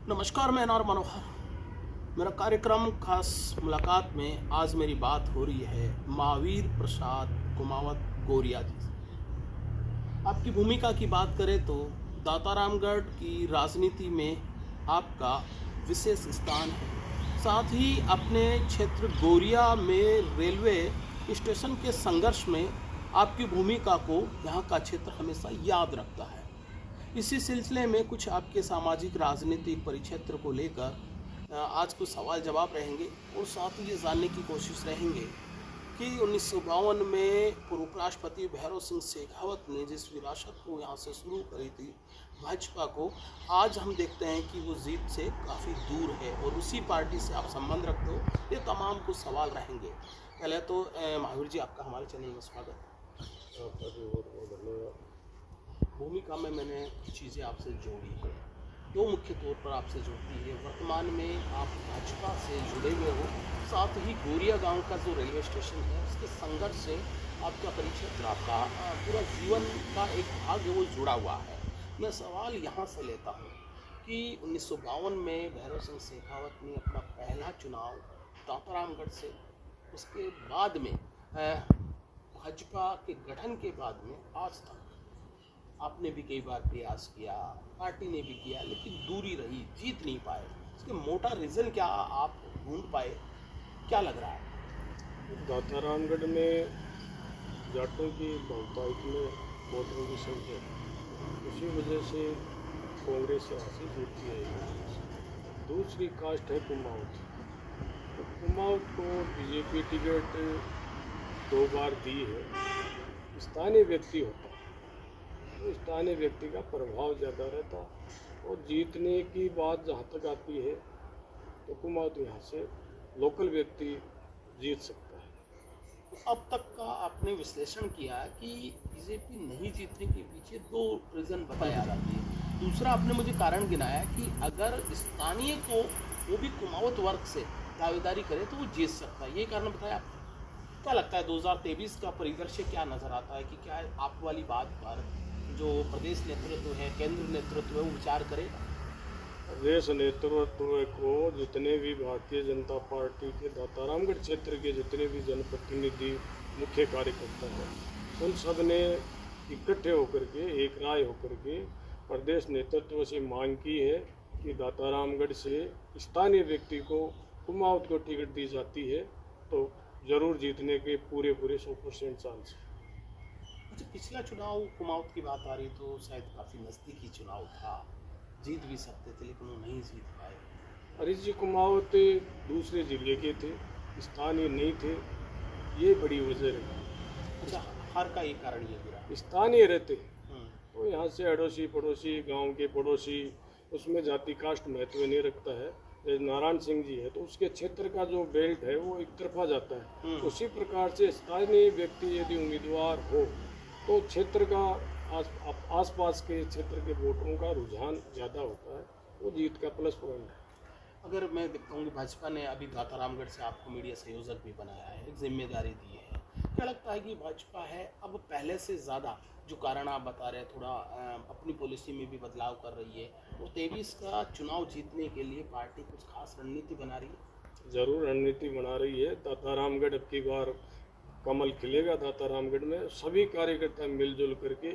नमस्कार, मैं एनआर मनोहर। मेरा कार्यक्रम खास मुलाकात में आज मेरी बात हो रही है महावीर प्रसाद कुमावत गौरिया जी से। आपकी भूमिका की बात करें तो दातारामगढ़ की राजनीति में आपका विशेष स्थान है। साथ ही अपने क्षेत्र गौरिया में रेलवे स्टेशन के संघर्ष में आपकी भूमिका को यहाँ का क्षेत्र हमेशा याद रखता है। इसी सिलसिले में कुछ आपके सामाजिक राजनीतिक परिक्षेत्र को लेकर आज कुछ सवाल जवाब रहेंगे और साथ ही ये जानने की कोशिश रहेंगे कि 1952 में पूर्व राष्ट्रपति भैरव सिंह शेखावत ने जिस विरासत को यहाँ से शुरू करी थी भाजपा को, आज हम देखते हैं कि वो जीत से काफ़ी दूर है और उसी पार्टी से आप संबंध रखते हो। ये तमाम कुछ सवाल रहेंगे। पहले तो महावीर जी, आपका हमारे चैनल में स्वागत। आपका भी बहुत बहुत धन्यवाद। भूमिका में मैंने कुछ चीज़ें आपसे जोड़ी हैं, दो मुख्य तौर पर आपसे जोड़ती है। वर्तमान में आप भाजपा से जुड़े हुए हो, साथ ही गौरिया गांव का जो रेलवे स्टेशन है उसके संघर्ष से आपका परिक्षेत्र, आपका पूरा जीवन का एक भाग है वो जुड़ा हुआ है। मैं सवाल यहाँ से लेता हूँ कि 1952 में भैरव सिंह शेखावत ने अपना पहला चुनाव दातारामगढ़ से, उसके बाद में भाजपा के गठन के बाद में आज तक आपने भी कई बार प्रयास किया, पार्टी ने भी किया, लेकिन दूरी रही, जीत नहीं पाए। इसके मोटा रीज़न क्या आप ढूंढ पाए? क्या लग रहा है? दातारामगढ़ में जाटों की बहुतायत में वोटरों की संख्या, उसी वजह से कांग्रेस यहाँ से जीतती है। दूसरी कास्ट है कुमाऊत। तो कुमाऊत को बीजेपी टिकट 2 बार दी है। स्थानीय व्यक्ति होता है तो स्थानीय व्यक्ति का प्रभाव ज़्यादा रहता, और जीतने की बात जहाँ तक आती है तो कुमाऊत यहाँ से लोकल व्यक्ति जीत सकता है। तो अब तक का आपने विश्लेषण किया कि बीजेपी नहीं जीतने के पीछे 2 रीज़न बताया जाती है। दूसरा, आपने मुझे कारण गिनाया कि अगर स्थानीय को वो भी कुमाऊत वर्ग से दावेदारी करे तो वो जीत सकता है। ये कारण बताया आपने। क्या लगता है 2023 का परिदृश्य क्या नज़र आता है कि क्या आप वाली बात पर जो प्रदेश नेतृत्व है, केंद्र नेतृत्व है, वो विचार करेगा? प्रदेश नेतृत्व को जितने भी भारतीय जनता पार्टी के दातारामगढ़ क्षेत्र के जितने भी जनप्रतिनिधि, मुख्य कार्यकर्ता हैं, उन सब ने इकट्ठे होकर के, एक राय होकर के प्रदेश नेतृत्व से मांग की है कि दातारामगढ़ से स्थानीय व्यक्ति को कुमाऊत को टिकट दी जाती है तो ज़रूर जीतने के पूरे 100% चांस है। अच्छा, पिछला चुनाव कुमाऊत की बात आ रही तो शायद काफ़ी नज़दीकी चुनाव था, जीत भी सकते थे लेकिन वो नहीं जीत पाए। हरीश जी कुमाऊत दूसरे जिले के थे, स्थानीय नहीं थे, ये बड़ी वजह है। अच्छा, हार का एक कारण ये भी रहा। स्थानीय रहते तो यहाँ से अड़ोसी पड़ोसी, गांव के पड़ोसी, उसमें जाति कास्ट महत्व नहीं रखता है। जैसे नारायण सिंह जी है तो उसके क्षेत्र का जो बेल्ट है वो एक तरफा जाता है। उसी प्रकार से स्थानीय व्यक्ति यदि उम्मीदवार हो तो क्षेत्र का आसपास के क्षेत्र के वोटरों का रुझान ज़्यादा होता है, वो जीत का प्लस पॉइंट है। अगर मैं देखता हूँ कि भाजपा ने अभी दातारामगढ़ से आपको मीडिया संयोजक भी बनाया है, एक जिम्मेदारी दी है, क्या लगता है कि भाजपा है अब पहले से ज़्यादा, जो कारण आप बता रहे हैं, थोड़ा अपनी पॉलिसी में भी बदलाव कर रही है और 23 का चुनाव जीतने के लिए पार्टी कुछ खास रणनीति बना रही है? ज़रूर रणनीति बना रही है। दातारामगढ़ अब की बार कमल खिलेगा। दातारामगढ़ में सभी कार्यकर्ता मिलजुल करके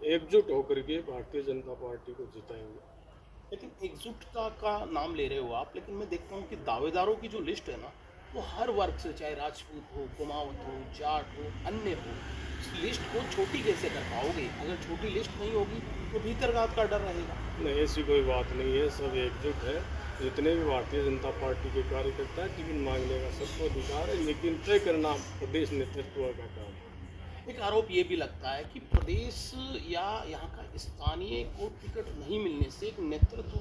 एकजुट होकर के भारतीय जनता पार्टी को जिताएंगे। लेकिन एकजुटता का नाम ले रहे हो आप, लेकिन मैं देखता हूँ कि दावेदारों की जो लिस्ट है ना, वो हर वर्ग से, चाहे राजपूत हो, कुमाऊत हो, जाट हो, अन्य हो, इस लिस्ट को छोटी कैसे कर पाओगे? अगर छोटी लिस्ट नहीं होगी तो भीतरघात का डर रहेगा। नहीं, ऐसी कोई बात नहीं है, सब एकजुट है। जितने भी भारतीय जनता पार्टी के कार्यकर्ता हैं, टिकट मांगने का सबको अधिकार है, लेकिन तय करना प्रदेश नेतृत्व का काम है। एक आरोप ये भी लगता है कि प्रदेश या यहाँ का स्थानीय को टिकट नहीं मिलने से एक नेतृत्व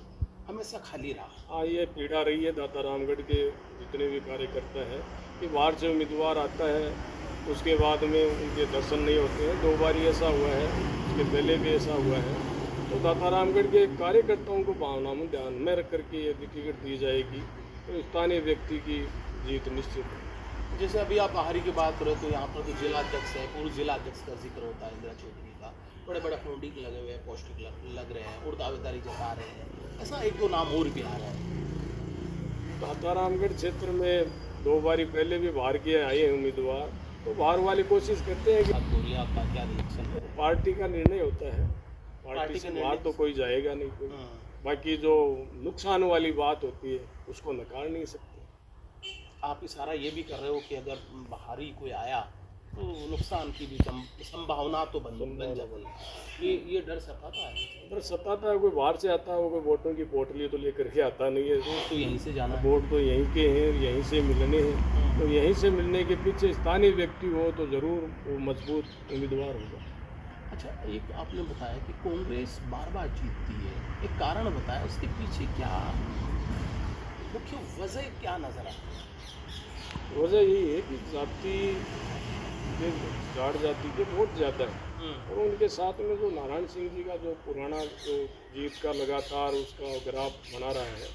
हमेशा खाली रहा। हाँ, ये पीड़ा रही है दातारामगढ़ के जितने भी कार्यकर्ता हैं कि बाहर से उम्मीदवार आता है, उसके बाद में उनके दर्शन नहीं होते हैं। 2 बार ऐसा हुआ है, उसके पहले भी ऐसा हुआ है। तो दातारामगढ़ के कार्यकर्ताओं को भावना में ध्यान में रख करके यदि टिकट दी जाएगी तो स्थानीय व्यक्ति की जीत निश्चित है। जैसे अभी आप बाहरी की बात करें तो यहाँ पर जो जिला अध्यक्ष है, पूर्व जिला अध्यक्ष का जिक्र होता है, इंदिरा चौधरी का, बड़े बड़े होर्डिंग लगे हुए हैं, पोस्टर लग रहे हैं और दावेदारी जता रहे हैं, ऐसा एक दो नाम और भी आ रहा है। सासारामगढ़ क्षेत्र में 2 बारी पहले भी बाहर के आए हैं उम्मीदवार, तो बाहर वाले कोशिश करते हैं कि गौरिया का क्या रिएक्शन है? पार्टी का निर्णय होता है, पार्टी पार्टी का से निर्णय बाहर तो कोई जाएगा नहीं कोई। हाँ। बाकी जो नुकसान वाली बात होती है उसको नकार नहीं सकते। आप इशारा ये भी कर रहे हो कि अगर बाहरी कोई आया तो नुकसान की भी संभावना तो बन जाती, ये डर सताता है। पर सताता है, कोई बाहर से आता है, वो कोई वोटों की पोटली तो लेकर के आता नहीं है। वोट तो यहीं से जाना है। वोट तो यहीं के हैं, यहीं से मिलने हैं, तो यहीं से मिलने के पीछे स्थानीय व्यक्ति हो तो जरूर वो मजबूत उम्मीदवार होगा। अच्छा, एक आपने बताया कि कांग्रेस बार बार जीतती है, एक कारण बताया, उसके पीछे क्या मुख्य वजह क्या नजर आती है? वजह यही है कि जाति के जाट जाति के वोट ज़्यादा है, और उनके साथ में जो नारायण सिंह जी का जो पुराना जो जीत का लगातार उसका ग्राफ बना रहा है,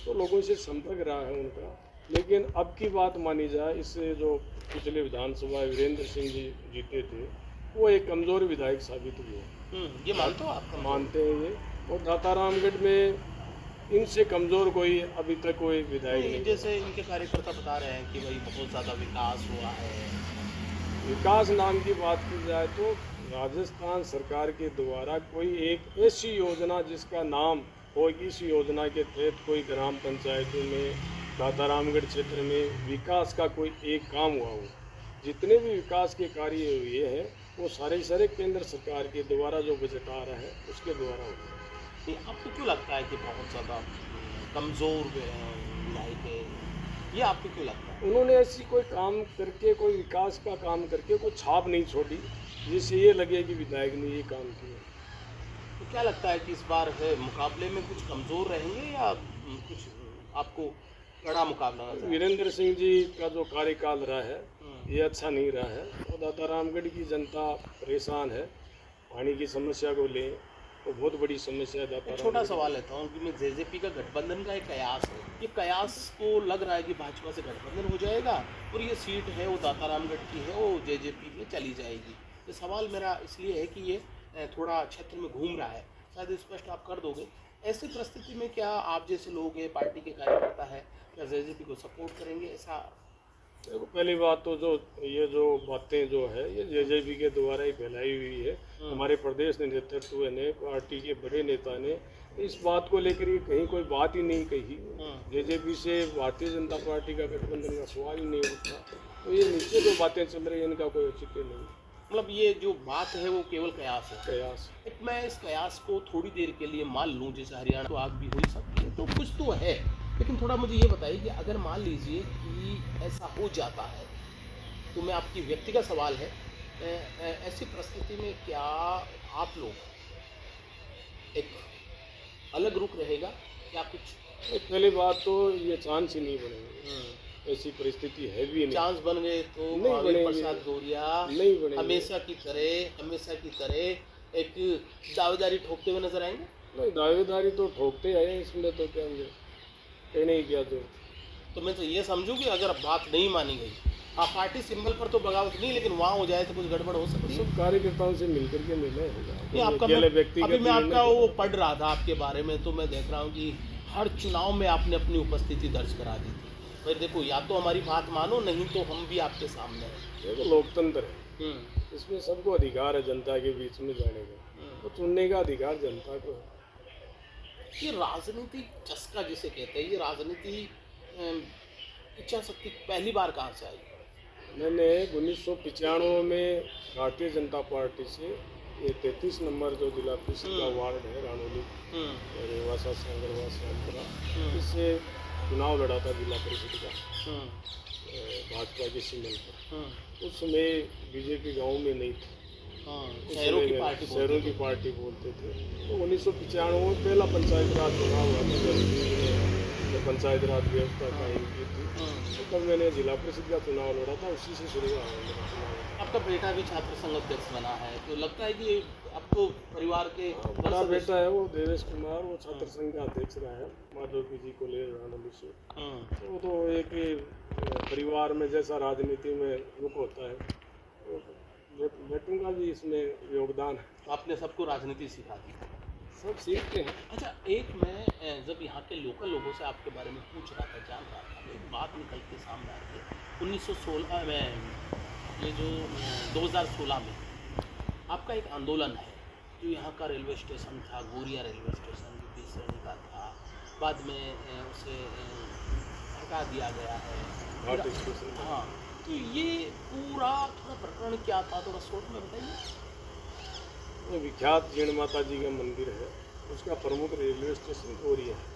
तो लोगों से संपर्क रहा है उनका। लेकिन अब की बात मानी जाए, इससे जो पिछले विधानसभा वीरेंद्र सिंह जी जीते थे, वो एक कमज़ोर विधायक साबित हुए। ये मानते हो आप? मानते हैं ये। और दातारामगढ़ में इनसे कमज़ोर कोई अभी तक कोई विधायक नहीं। जैसे इनके कार्यकर्ता बता रहे हैं कि भाई बहुत ज़्यादा विकास हुआ है। विकास नाम की बात की जाए तो राजस्थान सरकार के द्वारा कोई एक ऐसी योजना जिसका नाम हो, इस योजना के तहत कोई ग्राम पंचायतों में दातारामगढ़ क्षेत्र में विकास का कोई एक काम हुआ हो। जितने भी विकास के कार्य हुए हैं वो सारे केंद्र सरकार के द्वारा जो बजट आ रहा है उसके द्वारा हुए। आपको क्यों लगता है कि बहुत ज़्यादा कमज़ोर विधायक है, ये आपको क्यों लगता है? उन्होंने ऐसी कोई काम करके, कोई विकास का काम करके कोई छाप नहीं छोड़ी जिससे ये लगे कि विधायक ने ये काम किया। तो क्या लगता है कि इस बार है मुकाबले में कुछ कमज़ोर रहेंगे या कुछ आपको कड़ा मुकाबला नजर? वीरेंद्र सिंह जी का जो कार्यकाल रहा है ये अच्छा नहीं रहा है, और दातारामगढ़ की जनता परेशान है। पानी की समस्या को लें तो बहुत बड़ी समस्या है दातारामगढ़। छोटा सवाल लेता हूँ कि मैं जेजेपी का गठबंधन का एक कयास है, ये कयास को लग रहा है कि भाजपा से गठबंधन हो जाएगा और ये सीट है वो दातारामगढ़ की है वो जेजेपी में चली जाएगी। ये सवाल मेरा इसलिए है कि ये थोड़ा क्षेत्र में घूम रहा है, शायद स्पष्ट आप कर दोगे। ऐसी परिस्थिति में क्या आप जैसे लोग हैं, पार्टी के कार्यकर्ता है, क्या जेजेपी को सपोर्ट करेंगे? ऐसा देखो, पहली बात तो जो ये जो बातें जो है ये जेजेपी के द्वारा ही फैलाई हुई है। हमारे प्रदेश नेतृत्व ने, पार्टी के बड़े नेता ने इस बात को लेकर ये कहीं कोई बात ही नहीं कही। जेजेपी से भारतीय जनता पार्टी का गठबंधन का सवाल ही नहीं उठता। तो ये नीचे जो बातें चल रही है इनका कोई औचित्य नहीं। मतलब ये जो बात है वो केवल कयास है। कयास। मैं इस कयास को थोड़ी देर के लिए मान लूँ, जैसे हरियाणा तो आग भी हो ही सकती है, तो कुछ तो है, लेकिन थोड़ा मुझे ये बताइए कि अगर मान लीजिए कि ऐसा हो जाता है, तो मैं आपकी व्यक्तिगत सवाल है, ऐसी परिस्थिति में क्या आप लोग एक अलग रुख रहेगा क्या कुछ? पहली बात तो ये चांस ही नहीं बनेंगे, ऐसी परिस्थिति है भी नहीं। चांस बन गए तो नहीं बनेंगे। प्रसाद गौरिया नहीं बनेंगे। हमेशा की तरह एक दावेदारी ठोकते हुए नजर आएंगे। नहीं, दावेदारी तो ठोकते आए हैं, इसमें तो क्या कहने की क्या जरूरत। तो मैं तो ये समझूं कि अगर बात नहीं मानी गई, हाँ पार्टी सिंबल पर तो बगावत नहीं, लेकिन वहाँ हो जाए तो कुछ गड़बड़ हो सकती है। सब कार्यकर्ताओं से मिलकर के निर्णय होगा। नहीं, आपका अभी मैं आपका वो पढ़ रहा था आपके बारे में, तो मैं देख रहा हूँ कि हर चुनाव में आपने अपनी उपस्थिति दर्ज करा दी थी। भाई देखो, या तो हमारी बात मानो, नहीं तो हम भी आपके सामने हैं। देखो, लोकतंत्र है, इसमें सबको अधिकार है जनता के बीच में जाने का, तो चुनने का अधिकार जनता को है। ये राजनीतिक चस्का जिसे कहते हैं, ये राजनीति इच्छा शक्ति पहली बार कहाँ से आई? मैंने 1995 में भारतीय जनता पार्टी से ये 33 नंबर जो जिला परिषद का वार्ड है रानोली, रेवासा सांगरवास रामपुरा, इससे चुनाव लड़ा था जिला परिषद का भाजपा के सिंबल पर। उस समय बीजेपी गांव में नहीं थी, शहरों की पार्टी बोलते थे। तो 1995 में पहला पंचायत राज चुनाव हुआ था, पंचायत राज व्यवस्था कायम की थी, तो तब मैंने जिला परिषद का चुनाव लड़ा था, उसी से शुरू हुआ मेरा चुनाव। आपका बेटा भी छात्र संघ अध्यक्ष बना है, तो लगता है कि आपको परिवार के बड़ा बेटा है वो देवेश कुमार, वो छात्र संघ का अध्यक्ष रहा है माधव जी कॉलेज रानोली से। तो एक परिवार में जैसा राजनीति में रुख होता है, तो बैठूंगा भी, इसमें योगदान है। आपने सबको राजनीति सिखा दी। सब सीखते हैं। अच्छा, एक मैं जब यहाँ के लोकल लोगों से आपके बारे में पूछ रहा था, जान रहा था, एक बात निकल के सामने आ रही है। 1916 में, ये जो 2016 में आपका एक आंदोलन है, जो यहाँ का रेलवे स्टेशन था, गोरिया रेलवे स्टेशन, जो 20 श्रेणी का था, बाद में उसे हटा दिया गया है। घाट स्टेशन। हाँ, तो ये पूरा थोड़ा प्रकरण क्या था, थोड़ा शॉर्ट में बताइए। ये विख्यात जीण माता जी का मंदिर है, उसका प्रमुख रेलवे स्टेशन गोरिया है।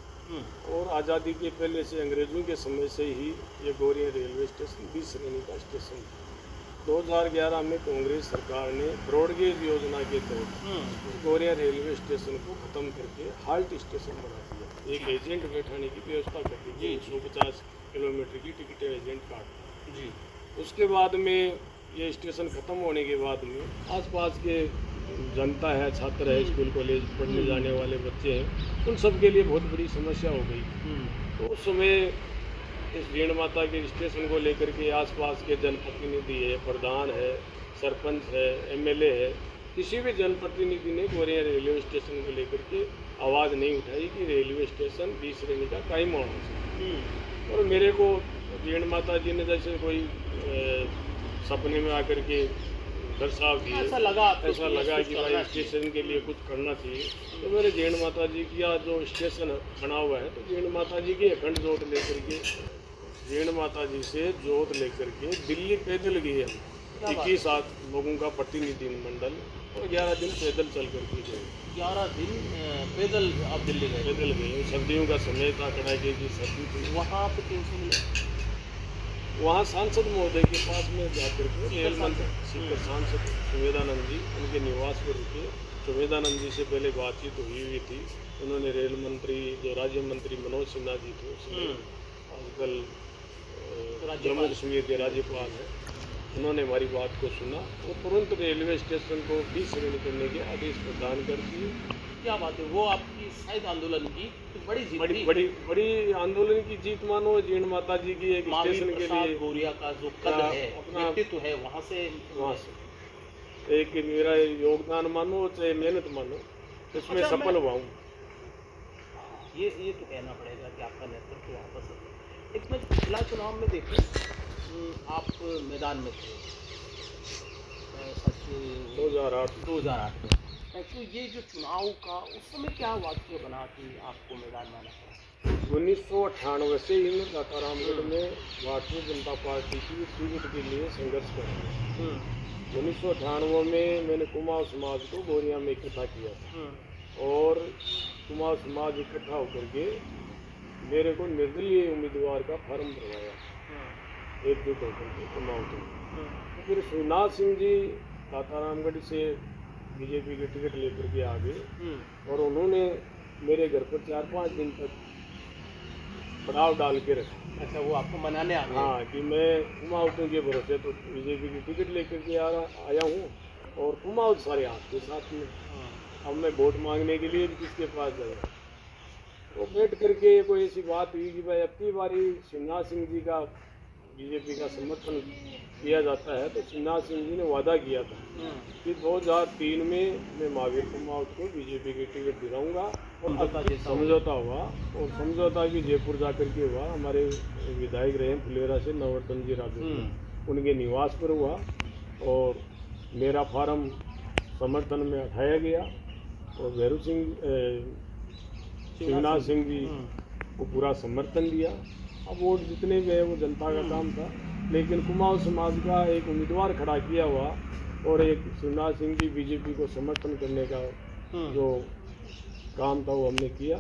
और आज़ादी के पहले से, अंग्रेजों के समय से ही ये गोरिया रेलवे स्टेशन 20 श्रेणी का स्टेशन था। 2011 में कांग्रेस सरकार ने ब्रॉडगेज योजना के तहत गोरिया रेलवे स्टेशन को ख़त्म करके हाल्ट स्टेशन बना दिया। एक एजेंट बैठाने की व्यवस्था कर दी जी, 150 किलोमीटर की टिकट एजेंट काटता जी। उसके बाद में ये स्टेशन ख़त्म होने के बाद में आसपास के जनता है, छात्र है, स्कूल कॉलेज पढ़ने जाने वाले बच्चे हैं, उन सब के लिए बहुत बड़ी समस्या हो गई। तो उस समय इस जीण माता के स्टेशन को लेकर के आसपास के जनप्रतिनिधि है, प्रधान है, सरपंच है, एमएलए है, किसी भी जनप्रतिनिधि ने गोरिया रेलवे स्टेशन को लेकर के आवाज़ नहीं उठाई कि रेलवे स्टेशन 20 श्रेणी का कायम होना चाहिए। और मेरे को जीण माता जी ने जैसे कोई सपने में आकर के दर्शाव दिए, ऐसा लगा कि भाई स्टेशन के लिए कुछ करना चाहिए। तो मेरे जीण माता जी का जो स्टेशन बना हुआ है, तो जीण माता जी की अखंड जोत लेकर के, जीण माता जी से जोत लेकर के दिल्ली पैदल गए हम, 21 लोगों का प्रतिनिधि मंडल, और 11 दिन पैदल चल करके गए। 11 दिन पैदल आप दिल्ली गए? पैदल गए। सर्दियों का समय था, कड़ाके की सर्दी थी। वहाँ पे 300 मिले। वहाँ सांसद महोदय के पास में जाकर के रेल मंत्री सीकर सांसद सुमेधानंद जी, उनके निवास पर रुके। सुमेधानंद जी से पहले बातचीत हुई थी। उन्होंने रेल मंत्री, जो राज्य मंत्री मनोज सिन्हा जी थे, उसमें आजकल जम्मू कश्मीर के राज्यपाल हैं, उन्होंने हमारी बात को सुना और तुरंत रेलवे स्टेशन को 20 श्रेणी करने के आदेश प्रदान कर दिए। क्या बात है, वो आपकी शायद आंदोलन की बड़ी जीत थी। बड़ी आंदोलन की जीत मानो। जीण माता जी की एक स्टेशन के लिए गोरिया का जो कद है, व्यक्तित्व है, वहाँ से एक मेरा योगदान मानो, चाहे मेहनत मानो, इसमें सफल हुआ हूँ। ये तो कहना पड़ेगा कि आपका नेतृत्व वापस है। एक मैं जिला चुनाव में देखूँ, आप मैदान में थे 2008 में। तो ये जो चुनाव का उस समय क्या वाक्य बना कि आपको मैदान में आना पड़ा? 1998 से ही मैं दातारामगढ़ में भारतीय जनता पार्टी की टिकट के लिए संघर्ष कर रहा हूँ। 1998 में मैंने कुमाऊं समाज को गोरिया में इकट्ठा किया था और कुमाऊं समाज इकट्ठा होकर के मेरे को निर्दलीय उम्मीदवार का फॉर्म भरवाया, एकजुट होकर के कुमाऊं तो फिर शिवनाथ सिंह जी दातारामगढ़ से बीजेपी के टिकट लेकर के आ गए और उन्होंने मेरे घर पर 4-5 दिन तक पड़ाव डाल के रखा। अच्छा, वो आपको मनाने आ गए? हाँ, कि मैं कुमाऊं के भरोसे तो बीजेपी की टिकट लेकर के आया हूँ और कुमाऊं सारे आपके साथ में। अब मैं वोट मांगने के लिए किसके पास जाऊँ? तो बैठ करके कोई ऐसी बात हुई कि भाई अब की बारी शिवनाथ सिंह जी का बीजेपी का समर्थन किया जाता है। तो शिवनाथ सिंह जी ने वादा किया था कि 2003 में मैं महावीर कुमाऊं को बीजेपी की टिकट दिलाऊंगा और समझौता हुआ और समझौता भी जयपुर जाकर के हुआ। हमारे विधायक रहे फुलेरा से नवरत्न जी राजू, उनके निवास पर हुआ और मेरा फार्म समर्थन में उठाया गया और भैरू सिंह शिवनाथ सिंह जी को पूरा समर्थन दिया। अब वोट जितने भी है वो जनता का काम था, लेकिन कुमाऊं समाज का एक उम्मीदवार खड़ा किया हुआ और एक शिवनाथ सिंह जी बीजेपी को समर्थन करने का जो काम था वो हमने किया।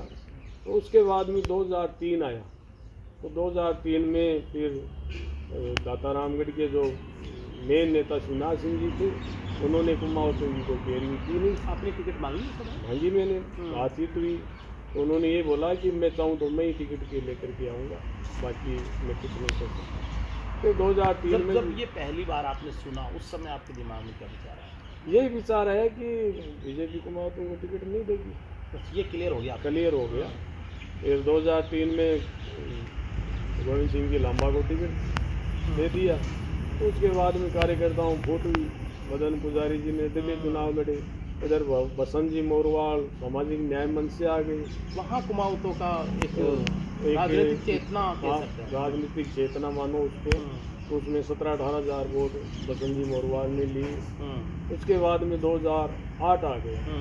तो उसके बाद में 2003 आया, तो 2003 में फिर दातारामगढ़ के जो मेन नेता शिवनाथ सिंह जी थे, उन्होंने कुमाऊं सिंह को पैरवी की नहीं। आपने टिकट मांगी? हाँ जी, मैंने बातचीत हुई तो उन्होंने ये बोला कि मैं चाहूँ तो मैं ही टिकट के लेकर के आऊँगा, बाकी मैं कुछ नहीं कर सकता। तो 2003 में जब ये पहली बार आपने सुना, उस समय आपके दिमाग में क्या विचार आया? यही विचार है कि बीजेपी कुमाऊं को टिकट नहीं देगी। बस ये क्लियर हो गया? क्लियर हो गया। फिर 2003 में गोविंद सिंह की लांबा को टिकट दे दिया। तो उसके बाद में कार्यकर्ताओं वोट हुई मदन पुजारी जी निर्दलीय चुनाव लड़े, इधर बसंत जी मोरवाल सामाजिक न्याय मंच से आ गए। वहाँ कुमाऊँतों का एक एक राजनीतिक चेतना कह हाँ, सकते हैं। राजनीतिक चेतना मानो उसको, तो उसमें 17-18 हज़ार वोट बसंत जी मोरवाल ने ली। उसके बाद में 2008 आ गया,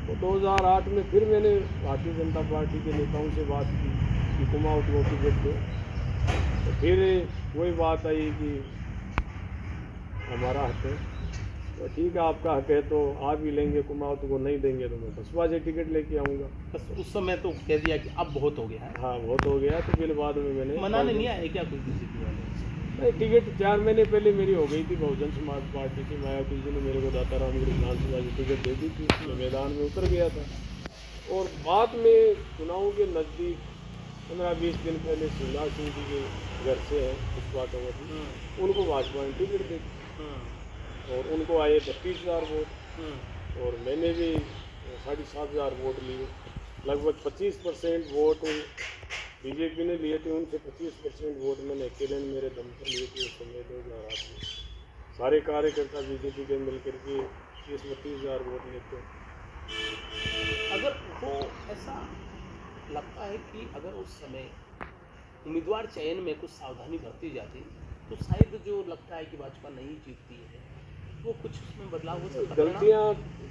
तो 2008 में फिर मैंने भारतीय जनता पार्टी के नेताओं से बात की कि कुमाऊँ को टिकट दो, तो फिर वही बात आई कि हमारा हक है, तो ठीक है आपका हक है तो आप ही लेंगे, कुमाऊँ को नहीं देंगे तो मैं बसपा से टिकट लेके आऊँगा। बस उस समय तो कह दिया कि अब बहुत हो गया है। हाँ बहुत हो गया, तो फिर बाद में मैंने मनाने नहीं आए क्या कोई बीजेपी वाले? नहीं, टिकट 4 महीने पहले मेरी हो गई थी बहुजन समाज पार्टी की, मायावती जी ने मेरे को दातारामगढ़ विधानसभा की टिकट दे दी थी, मैं मैदान में उतर गया था। और बाद में चुनाव के नज़दीक 15-20 दिन पहले शिवराज सिंह जी के घर से है पुष्पा कंवर, उनको भाजपा ने टिकट दी और उनको आए 32,000 वोट और मैंने भी 7,500 वोट लिए। लगभग 25% वोट बीजेपी ने लिए थे, उनसे 25% वोट मैंने अकेले ने मेरे दम पर लिए थे उस समय 2008 में। सारे कार्यकर्ता बीजेपी के मिल करके 30-32,000 वोट लेते। अगर वो ऐसा लगता है कि अगर उस समय उम्मीदवार चयन में कुछ सावधानी बरती जाती तो शायद जो लगता है कि भाजपा नहीं जीतती है वो कुछ उसमें बदलाव हो सकता है।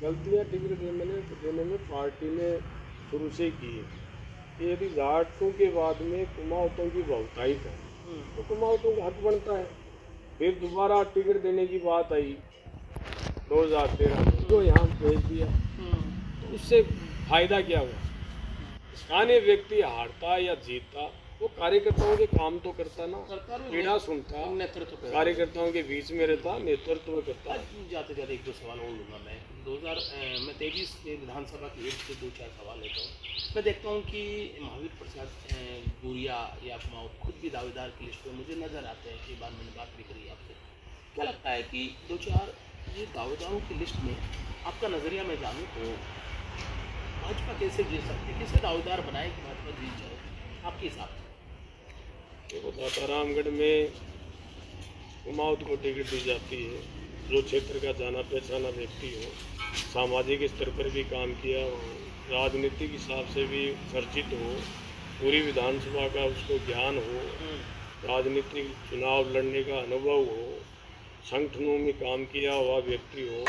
गलतियाँ टिकट देने में पार्टी ने शुरू से की है कि यदि जाटों के बाद में कुमाऊँतों की बहुतायत है तो कुमाऊँतों का हक बनता है। फिर दोबारा टिकट देने की बात आई 2013 में, तो यहाँ भेज दिया, तो उससे फायदा क्या हुआ? स्थानीय व्यक्ति हारता या जीतता वो कार्यकर्ताओं के काम तो करता ना, पीड़ा सुनता, नेतृत्व कार्यकर्ताओं के बीच में रहता, नेतृत्व करता। जाते जाते एक दो सवाल और लूँगा मैं। 2023 के विधानसभा की एक से 2-4 सवाल लेता हूँ। मैं देखता हूँ कि महावीर प्रसाद गौरिया या कुमाऊँ खुद भी दावेदार की लिस्ट में मुझे नज़र आते हैं। कई बार मैंने बात भी करी आपसे। क्या लगता है कि 2-4 ये दावेदारों की लिस्ट में आपका नज़रिया मैं जानूँ तो भाजपा कैसे जीत सकती है? किसे दावेदार बनाए कि भाजपा जीत जाए आपके हिसाब से? देखो दातारामगढ़ में कुमाऊँ को टिकट दी जाती है, जो क्षेत्र का जाना पहचाना व्यक्ति हो, सामाजिक स्तर पर भी काम किया हो, राजनीतिक हिसाब से भी चर्चित हो, पूरी विधानसभा का उसको ज्ञान हो, राजनीतिक चुनाव लड़ने का अनुभव हो, संगठनों में काम किया हुआ व्यक्ति हो,